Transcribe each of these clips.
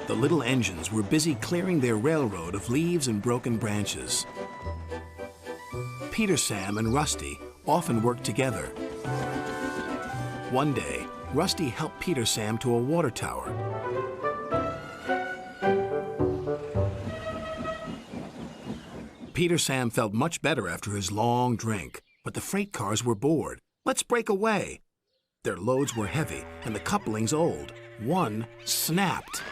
The little engines were busy clearing their railroad of leaves and broken branches. Peter, Sam, and Rusty often worked together. One day, Rusty helped Peter Sam to a water tower. Peter Sam felt much better after his long drink, but the freight cars were bored. Let's break away. Their loads were heavy and the couplings old. One snapped.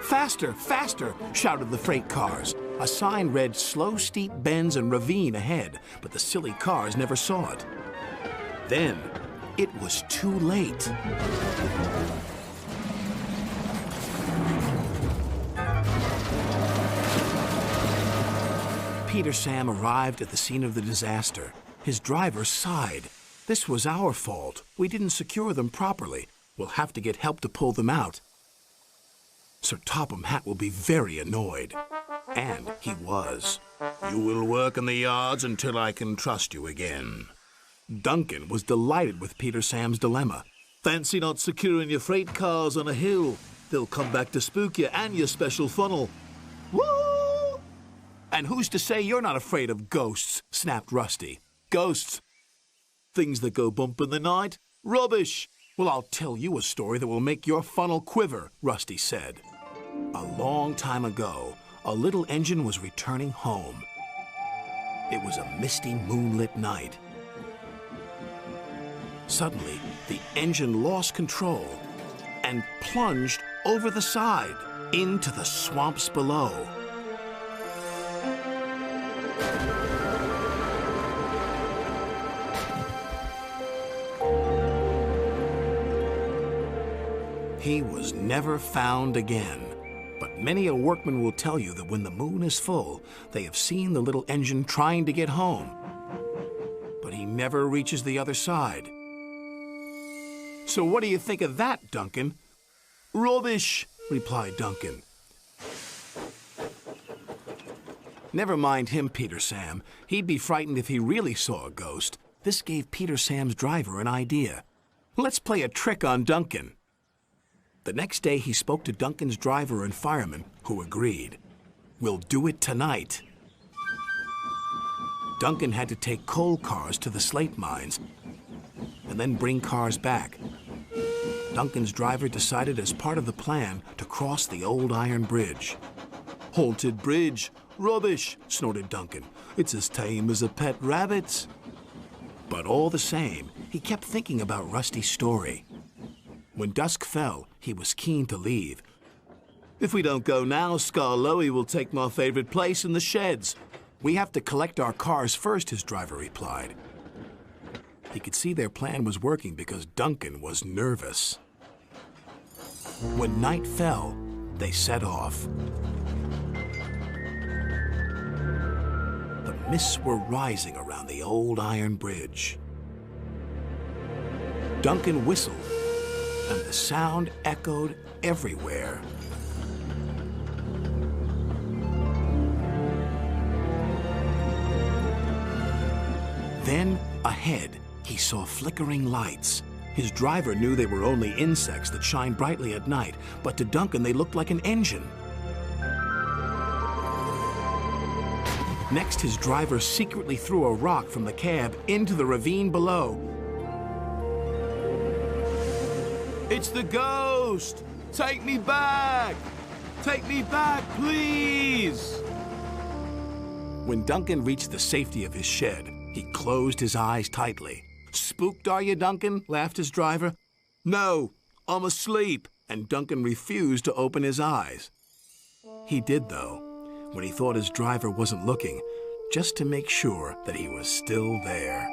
Faster, faster, shouted the freight cars. A sign read slow, steep bends and ravine ahead, but the silly cars never saw it. Then, it was too late. Peter Sam arrived at the scene of the disaster. His driver sighed. This was our fault. We didn't secure them properly. We'll have to get help to pull them out. Sir Topham Hatt will be very annoyed. And he was. You will work in the yards until I can trust you again. Duncan was delighted with Peter Sam's dilemma. Fancy not securing your freight cars on a hill. They'll come back to spook you and your special funnel. Woo! And who's to say you're not afraid of ghosts? Snapped Rusty. Ghosts? Things that go bump in the night? Rubbish! Well, I'll tell you a story that will make your funnel quiver, Rusty said. A long time ago, a little engine was returning home. It was a misty, moonlit night. Suddenly, the engine lost control and plunged over the side into the swamps below. He was never found again. But many a workman will tell you that when the moon is full, they have seen the little engine trying to get home. But he never reaches the other side. So what do you think of that, Duncan? Rubbish, replied Duncan. Never mind him, Peter Sam. He'd be frightened if he really saw a ghost. This gave Peter Sam's driver an idea. Let's play a trick on Duncan. The next day, he spoke to Duncan's driver and fireman, who agreed. We'll do it tonight. Duncan had to take coal cars to the slate mines and then bring cars back. Duncan's driver decided as part of the plan to cross the old iron bridge. Haunted bridge. Rubbish, snorted Duncan. It's as tame as a pet rabbit. But all the same, he kept thinking about Rusty's story. When dusk fell, he was keen to leave. If we don't go now, Skarloey will take my favorite place in the sheds. We have to collect our cars first, his driver replied. He could see their plan was working because Duncan was nervous. When night fell, they set off. The mists were rising around the old iron bridge. Duncan whistled, and the sound echoed everywhere. Then, ahead, he saw flickering lights. His driver knew they were only insects that shine brightly at night, but to Duncan they looked like an engine. Next, his driver secretly threw a rock from the cab into the ravine below. It's the ghost! Take me back! Take me back, please! When Duncan reached the safety of his shed, he closed his eyes tightly. Spooked, are you, Duncan? Laughed his driver. No, I'm asleep. And Duncan refused to open his eyes. He did, though, when he thought his driver wasn't looking, just to make sure that he was still there.